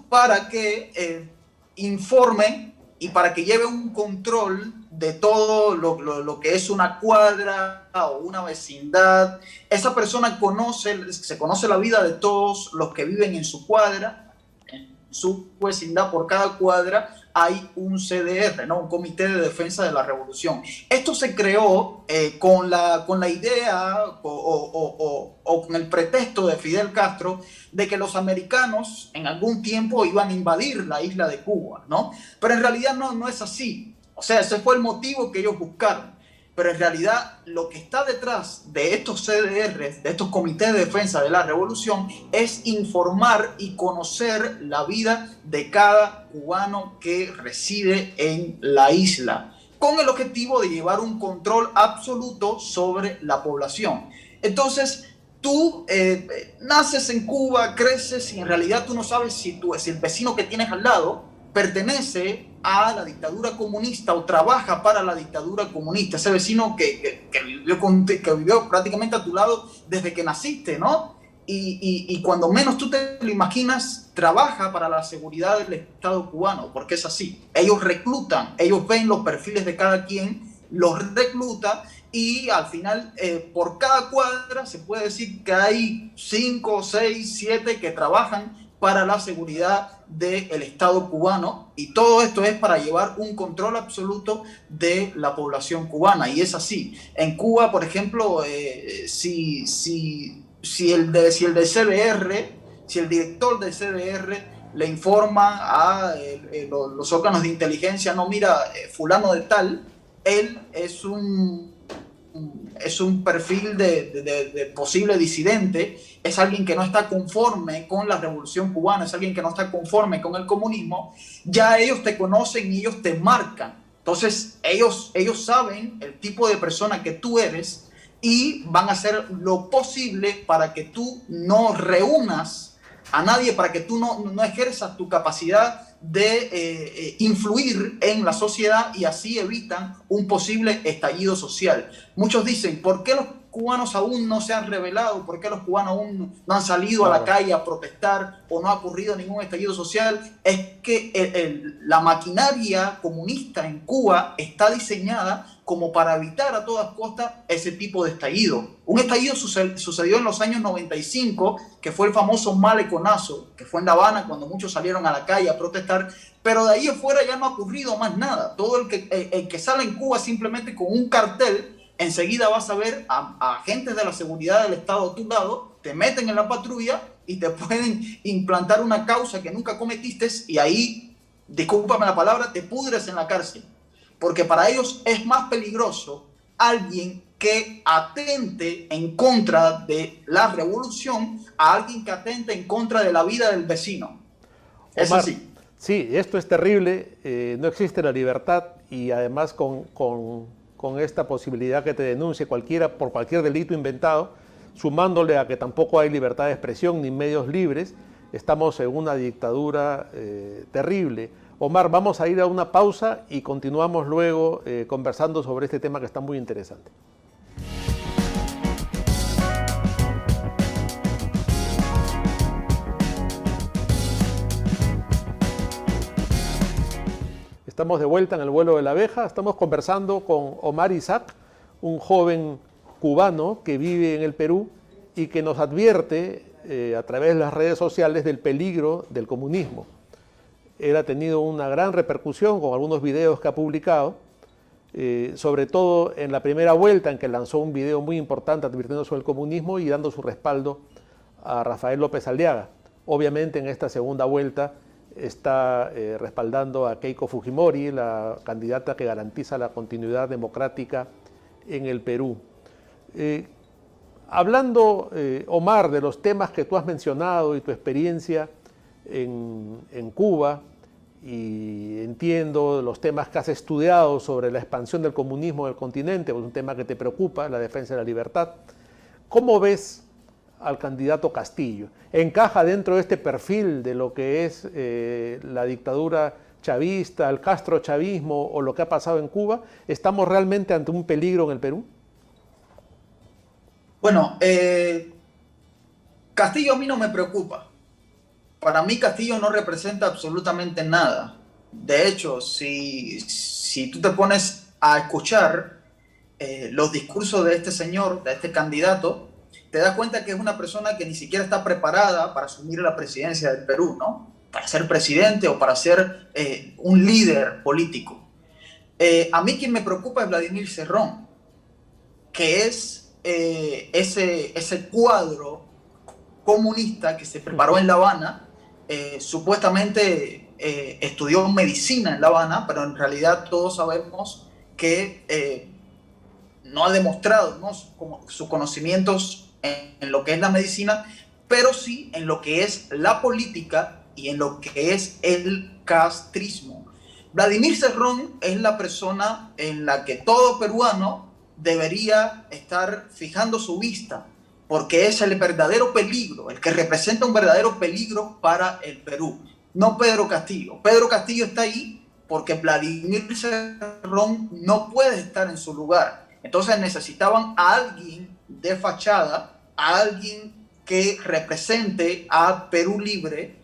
para que informe y para que lleve un control de todo lo que es una cuadra o una vecindad. Esa persona se conoce la vida de todos los que viven en su cuadra, en su vecindad. Por cada cuadra hay un CDR, ¿no? Un Comité de Defensa de la Revolución. Esto se creó con la idea o con el pretexto de Fidel Castro de que los americanos en algún tiempo iban a invadir la isla de Cuba, ¿no? Pero en realidad no es así. O sea, ese fue el motivo que ellos buscaron. Pero en realidad lo que está detrás de estos CDRs, de estos comités de defensa de la revolución, es informar y conocer la vida de cada cubano que reside en la isla, con el objetivo de llevar un control absoluto sobre la población. Entonces, tú naces en Cuba, creces y en realidad tú no sabes si el vecino que tienes al lado pertenece a la dictadura comunista o trabaja para la dictadura comunista, ese vecino que vivió prácticamente a tu lado desde que naciste, ¿no? Y cuando menos tú te lo imaginas, trabaja para la seguridad del Estado cubano, porque es así. Ellos reclutan, ellos ven los perfiles de cada quien, los recluta y al final por cada cuadra se puede decir que hay 5, 6, 7 que trabajan para la seguridad del Estado cubano, y todo esto es para llevar un control absoluto de la población cubana, y es así. En Cuba, por ejemplo, si el director del CDR le informa a los órganos de inteligencia, no, mira, fulano de tal, él es un perfil de posible disidente, es alguien que no está conforme con la revolución cubana, es alguien que no está conforme con el comunismo, ya ellos te conocen y ellos te marcan. Entonces ellos saben el tipo de persona que tú eres y van a hacer lo posible para que tú no reúnas a nadie, para que tú no ejerzas tu capacidad de influir en la sociedad, y así evitan un posible estallido social. Muchos dicen, ¿por qué los cubanos aún no se han rebelado? ¿Por qué los cubanos aún no han salido a la calle a protestar o no ha ocurrido ningún estallido social? Es que la maquinaria comunista en Cuba está diseñada como para evitar a todas costas ese tipo de estallido. Un estallido sucedió en los años 95, que fue el famoso maleconazo, que fue en La Habana cuando muchos salieron a la calle a protestar, pero de ahí afuera ya no ha ocurrido más nada. Todo el que sale en Cuba simplemente con un cartel, enseguida vas a ver a agentes de la seguridad del Estado a tu lado, te meten en la patrulla y te pueden implantar una causa que nunca cometiste, y ahí, discúlpame la palabra, te pudres en la cárcel. Porque para ellos es más peligroso alguien que atente en contra de la revolución a alguien que atente en contra de la vida del vecino. Es Omar, así. Sí, esto es terrible, no existe la libertad, y además con esta posibilidad que te denuncie cualquiera por cualquier delito inventado, sumándole a que tampoco hay libertad de expresión ni medios libres, estamos en una dictadura terrible. Omar, vamos a ir a una pausa y continuamos luego conversando sobre este tema que está muy interesante. Estamos de vuelta en el vuelo de la abeja, estamos conversando con Omar Isaac, un joven cubano que vive en el Perú y que nos advierte a través de las redes sociales del peligro del comunismo. Él ha tenido una gran repercusión con algunos videos que ha publicado, sobre todo en la primera vuelta, en que lanzó un video muy importante advirtiendo sobre el comunismo y dando su respaldo a Rafael López Aliaga. Obviamente en esta segunda vuelta está respaldando a Keiko Fujimori, la candidata que garantiza la continuidad democrática en el Perú. Hablando, Omar, de los temas que tú has mencionado y tu experiencia en Cuba, y entiendo los temas que has estudiado sobre la expansión del comunismo en el continente, un tema que te preocupa, la defensa de la libertad. ¿Cómo ves al candidato Castillo? ¿Encaja dentro de este perfil de lo que es la dictadura chavista, el castrochavismo o lo que ha pasado en Cuba? ¿Estamos realmente ante un peligro en el Perú? Bueno, Castillo a mí no me preocupa. Para mí Castillo no representa absolutamente nada. De hecho, si tú te pones a escuchar los discursos de este señor, de este candidato, te das cuenta que es una persona que ni siquiera está preparada para asumir la presidencia del Perú, ¿no? Para ser presidente o para ser un líder político. A mí quien me preocupa es Vladimir Cerrón, que es ese cuadro comunista que se preparó en La Habana, supuestamente estudió medicina en La Habana, pero en realidad todos sabemos que no ha demostrado, ¿no?, sus conocimientos en lo que es la medicina, pero sí en lo que es la política y en lo que es el castrismo. Vladimir Cerrón es la persona en la que todo peruano debería estar fijando su vista, porque es el verdadero peligro, el que representa un verdadero peligro para el Perú. No Pedro Castillo. Pedro Castillo está ahí porque Vladimir Cerrón no puede estar en su lugar. Entonces necesitaban a alguien de fachada, a alguien que represente a Perú Libre,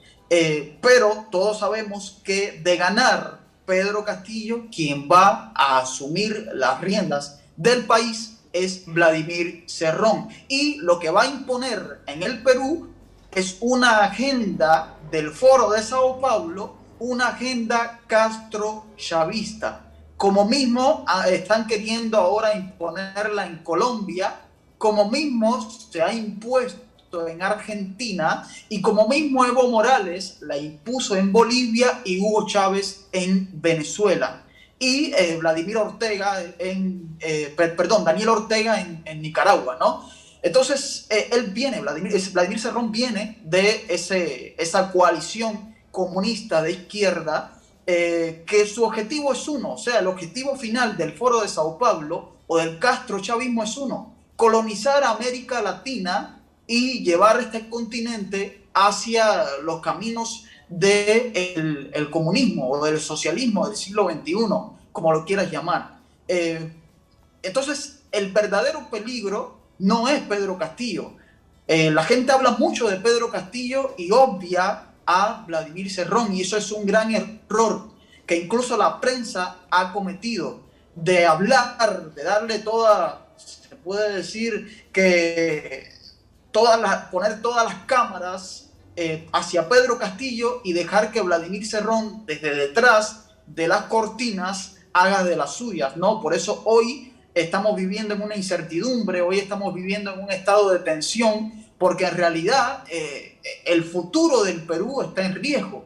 pero todos sabemos que de ganar Pedro Castillo, quien va a asumir las riendas del país es Vladimir Cerrón. Y lo que va a imponer en el Perú es una agenda del Foro de Sao Paulo, una agenda castro-chavista, como mismo están queriendo ahora imponerla en Colombia, como mismo se ha impuesto en Argentina y como mismo Evo Morales la impuso en Bolivia y Hugo Chávez en Venezuela. Y Daniel Ortega en Nicaragua, ¿no? Entonces, él viene, Vladimir Cerrón viene de esa coalición comunista de izquierda, que su objetivo es uno, o sea, el objetivo final del Foro de Sao Paulo o del castrochavismo es uno: colonizar América Latina y llevar este continente hacia los caminos del comunismo o del socialismo del siglo XXI, como lo quieras llamar. Entonces, el verdadero peligro no es Pedro Castillo. La gente habla mucho de Pedro Castillo y obvia a Vladimir Cerrón, y eso es un gran error que incluso la prensa ha cometido, de hablar, de darle se puede decir que poner todas las cámaras hacia Pedro Castillo y dejar que Vladimir Cerrón desde detrás de las cortinas haga de las suyas, ¿no? Por eso hoy estamos viviendo en una incertidumbre, hoy estamos viviendo en un estado de tensión, porque en realidad el futuro del Perú está en riesgo.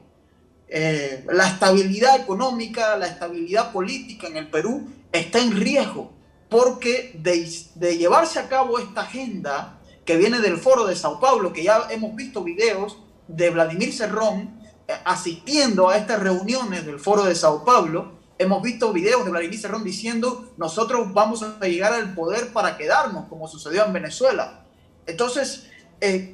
La estabilidad económica, la estabilidad política en el Perú está en riesgo, porque de llevarse a cabo esta agenda que viene del Foro de Sao Paulo, que ya hemos visto videos de Vladimir Cerrón asistiendo a estas reuniones del Foro de Sao Paulo, hemos visto videos de Vladimir Cerrón diciendo: nosotros vamos a llegar al poder para quedarnos, como sucedió en Venezuela. Entonces,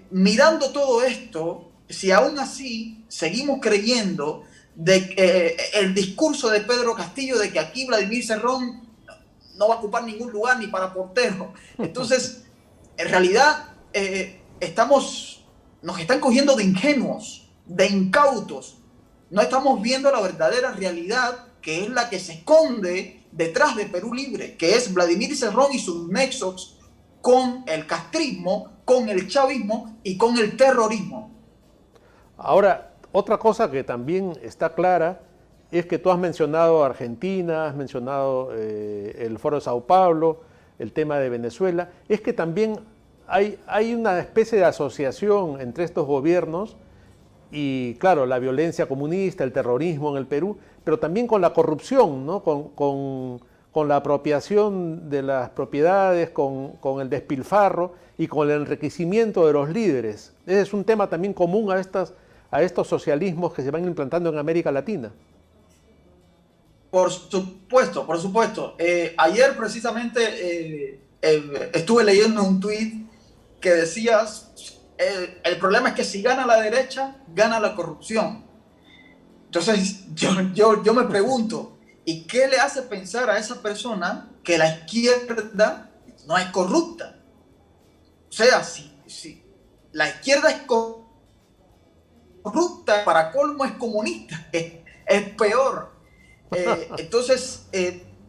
mirando todo esto, si aún así seguimos creyendo de el discurso de Pedro Castillo de que aquí Vladimir Cerrón no va a ocupar ningún lugar ni para portero, entonces en realidad nos están cogiendo de ingenuos, de incautos. No estamos viendo la verdadera realidad, que es la que se esconde detrás de Perú Libre, que es Vladimir Cerrón y sus nexos con el castrismo, con el chavismo y con el terrorismo. Ahora, otra cosa que también está clara es que tú has mencionado Argentina, has mencionado el Foro de Sao Paulo, el tema de Venezuela. Es que también hay una especie de asociación entre estos gobiernos y, claro, la violencia comunista, el terrorismo en el Perú, pero también con la corrupción, ¿no? Con la apropiación de las propiedades, con el despilfarro y con el enriquecimiento de los líderes. Ese es un tema también común a estos socialismos que se van implantando en América Latina. Por supuesto, por supuesto. Ayer precisamente estuve leyendo un tuit que decía: el problema es que si gana la derecha, gana la corrupción. Entonces yo me pregunto, ¿y qué le hace pensar a esa persona que la izquierda no es corrupta? O sea, si la izquierda es corrupta, para colmo es comunista. es peor. Entonces,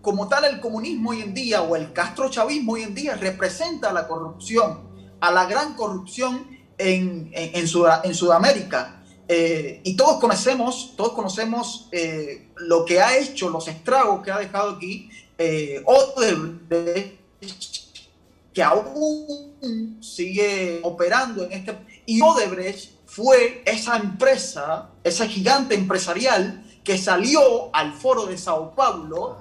como tal, el comunismo hoy en día o el castrochavismo hoy en día representa la corrupción, a la gran corrupción en Sudamérica. Y todos conocemos lo que ha hecho, los estragos que ha dejado aquí Odebrecht, que aún sigue operando en este. Y Odebrecht fue esa empresa, ese gigante empresarial que salió al foro de Sao Paulo,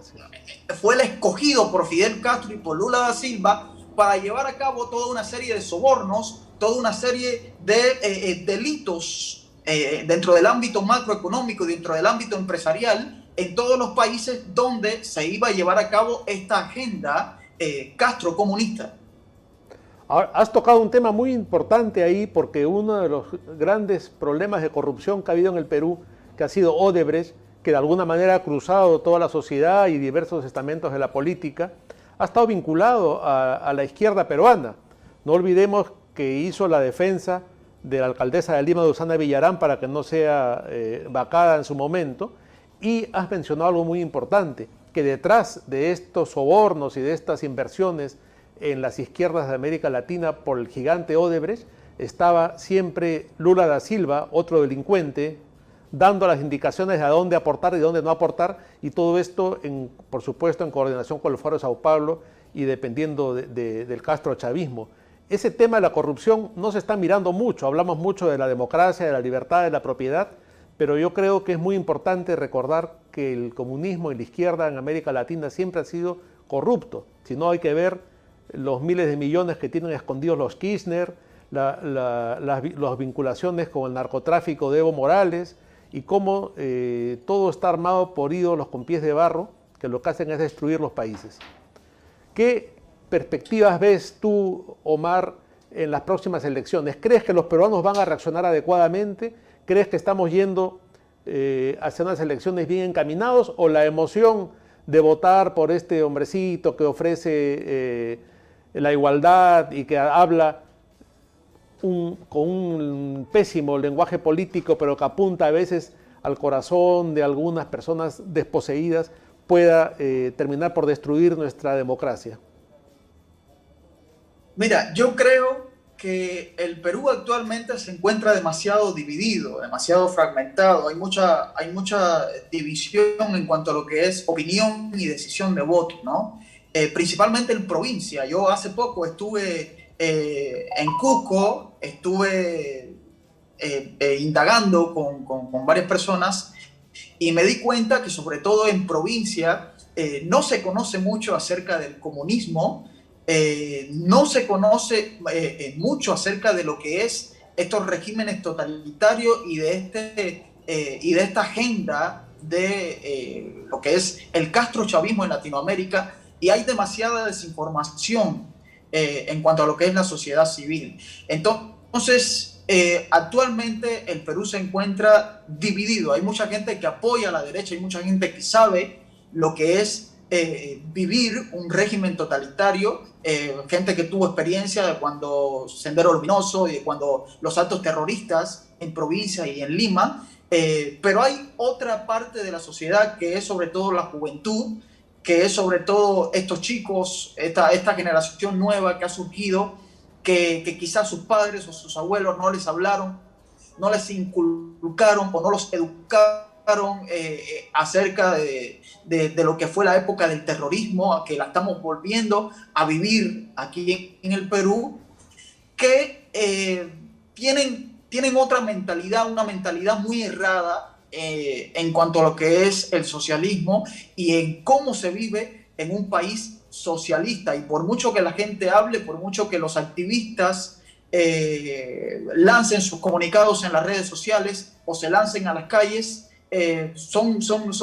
fue el escogido por Fidel Castro y por Lula da Silva para llevar a cabo toda una serie de sobornos, toda una serie de delitos dentro del ámbito macroeconómico y dentro del ámbito empresarial en todos los países donde se iba a llevar a cabo esta agenda castrocomunista. Ahora, has tocado un tema muy importante ahí, porque uno de los grandes problemas de corrupción que ha habido en el Perú, que ha sido Odebrecht, que de alguna manera ha cruzado toda la sociedad y diversos estamentos de la política, ha estado vinculado a la izquierda peruana. No olvidemos que hizo la defensa de la alcaldesa de Lima, Susana Villarán, para que no sea vacada en su momento. Y has mencionado algo muy importante, que detrás de estos sobornos y de estas inversiones en las izquierdas de América Latina por el gigante Odebrecht, estaba siempre Lula da Silva, otro delincuente, dando las indicaciones de a dónde aportar y dónde no aportar, y todo esto, por supuesto, en coordinación con el Foro de Sao Paulo y dependiendo del castrochavismo. Ese tema de la corrupción no se está mirando mucho, hablamos mucho de la democracia, de la libertad, de la propiedad, pero yo creo que es muy importante recordar que el comunismo y la izquierda en América Latina siempre ha sido corrupto. Si no, hay que ver los miles de millones que tienen escondidos los Kirchner, las vinculaciones con el narcotráfico de Evo Morales, y cómo todo está armado por ídolos con pies de barro, que lo que hacen es destruir los países. ¿Qué perspectivas ves tú, Omar, en las próximas elecciones? ¿Crees que los peruanos van a reaccionar adecuadamente? ¿Crees que estamos yendo hacia unas elecciones bien encaminados, o la emoción de votar por este hombrecito que ofrece la igualdad y que habla con un pésimo lenguaje político, pero que apunta a veces al corazón de algunas personas desposeídas, pueda terminar por destruir nuestra democracia? Mira, yo creo que el Perú actualmente se encuentra demasiado dividido, demasiado fragmentado. Hay mucha división en cuanto a lo que es opinión y decisión de voto, ¿no? Principalmente en provincia. Yo hace poco estuve en Cusco, estuve indagando con varias personas y me di cuenta que sobre todo en provincia no se conoce mucho acerca del comunismo, no se conoce mucho acerca de lo que es estos regímenes totalitarios y de esta agenda de lo que es el castrochavismo en Latinoamérica, y hay demasiada desinformación en cuanto a lo que es la sociedad civil. Entonces, actualmente el Perú se encuentra dividido. Hay mucha gente que apoya a la derecha, hay mucha gente que sabe lo que es vivir un régimen totalitario, gente que tuvo experiencia de cuando Sendero Luminoso y de cuando los actos terroristas en provincia y en Lima, pero hay otra parte de la sociedad que es sobre todo la juventud, que es sobre todo estos chicos, esta generación nueva que ha surgido, que quizás sus padres o sus abuelos no les hablaron, no les inculcaron o no los educaron acerca de lo que fue la época del terrorismo, a que la estamos volviendo a vivir aquí en el Perú, que tienen otra mentalidad, una mentalidad muy errada en cuanto a lo que es el socialismo y en cómo se vive en un país socialista. Y por mucho que la gente hable, por mucho que los activistas lancen sus comunicados en las redes sociales o se lancen a las calles, son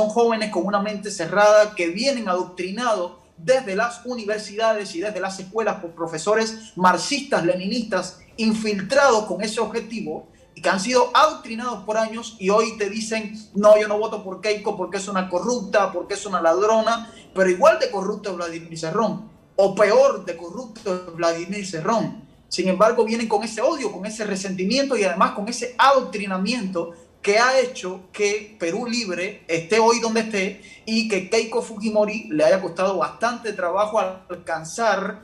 jóvenes con una mente cerrada que vienen adoctrinados desde las universidades y desde las escuelas por profesores marxistas, leninistas, infiltrados con ese objetivo, y que han sido adoctrinados por años, y hoy te dicen, no, yo no voto por Keiko porque es una corrupta, porque es una ladrona, pero igual de corrupto es Vladimir Cerrón, o peor de corrupto es Vladimir Cerrón. Sin embargo, vienen con ese odio, con ese resentimiento y además con ese adoctrinamiento que ha hecho que Perú Libre esté hoy donde esté y que Keiko Fujimori le haya costado bastante trabajo alcanzar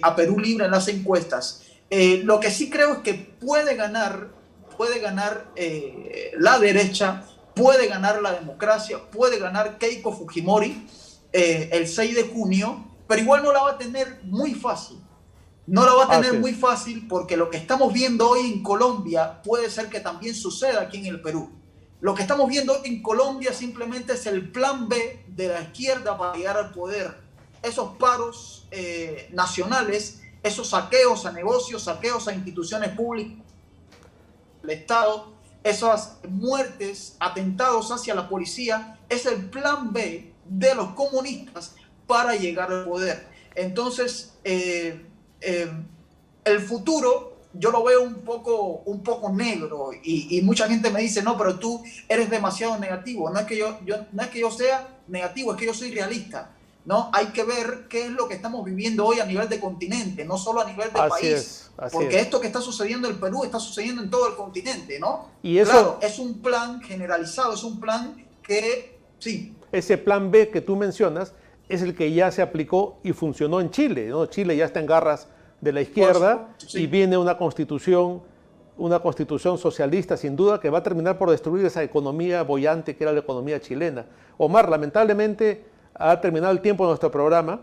a Perú Libre en las encuestas. Lo que sí creo es que puede ganar la derecha, puede ganar la democracia, puede ganar Keiko Fujimori el 6 de junio, pero igual no la va a tener muy fácil. No la va a tener muy fácil porque lo que estamos viendo hoy en Colombia puede ser que también suceda aquí en el Perú. Lo que estamos viendo hoy en Colombia simplemente es el plan B de la izquierda para llegar al poder. Esos paros nacionales, esos saqueos a negocios, saqueos a instituciones públicas, el Estado, esas muertes, atentados hacia la policía, es el plan B de los comunistas para llegar al poder. Entonces, el futuro yo lo veo un poco negro y mucha gente me dice, no, pero tú eres demasiado negativo. No es que yo sea negativo, es que yo soy realista, ¿no? Hay que ver qué es lo que estamos viviendo hoy a nivel de continente, no solo a nivel de país. Porque esto que está sucediendo en el Perú está sucediendo en todo el continente, ¿no? Y eso, claro, es un plan generalizado, es un plan que, sí. Ese plan B que tú mencionas es el que ya se aplicó y funcionó en Chile, ¿no? Chile ya está en garras de la izquierda y viene una constitución socialista sin duda que va a terminar por destruir esa economía boyante que era la economía chilena. Omar, lamentablemente ha terminado el tiempo de nuestro programa,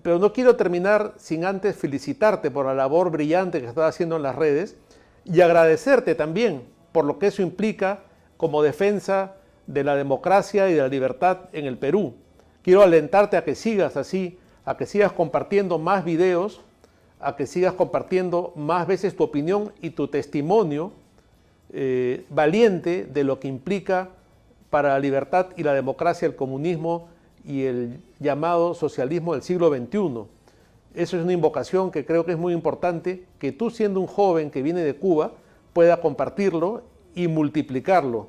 pero no quiero terminar sin antes felicitarte por la labor brillante que estás haciendo en las redes y agradecerte también por lo que eso implica como defensa de la democracia y de la libertad en el Perú. Quiero alentarte a que sigas así, a que sigas compartiendo más videos, a que sigas compartiendo más veces tu opinión y tu testimonio valiente de lo que implica para la libertad y la democracia el comunismo y el llamado socialismo del siglo XXI. Eso es una invocación que creo que es muy importante, que tú siendo un joven que viene de Cuba pueda compartirlo y multiplicarlo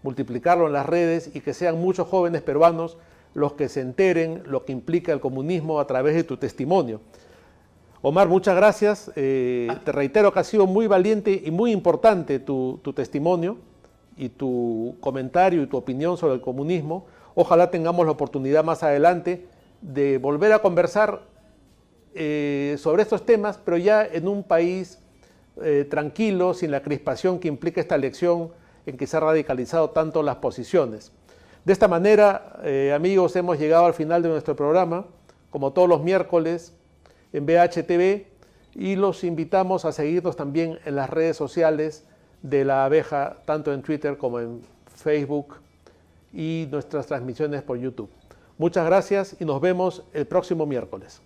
en las redes y que sean muchos jóvenes peruanos los que se enteren lo que implica el comunismo a través de tu testimonio. Omar, muchas gracias. Te reitero que ha sido muy valiente y muy importante tu testimonio y tu comentario y tu opinión sobre el comunismo. Ojalá tengamos la oportunidad más adelante de volver a conversar sobre estos temas, pero ya en un país tranquilo, sin la crispación que implica esta elección en que se han radicalizado tanto las posiciones. De esta manera, amigos, hemos llegado al final de nuestro programa, como todos los miércoles en BHTV, y los invitamos a seguirnos también en las redes sociales de La Abeja, tanto en Twitter como en Facebook, y nuestras transmisiones por YouTube. Muchas gracias y nos vemos el próximo miércoles.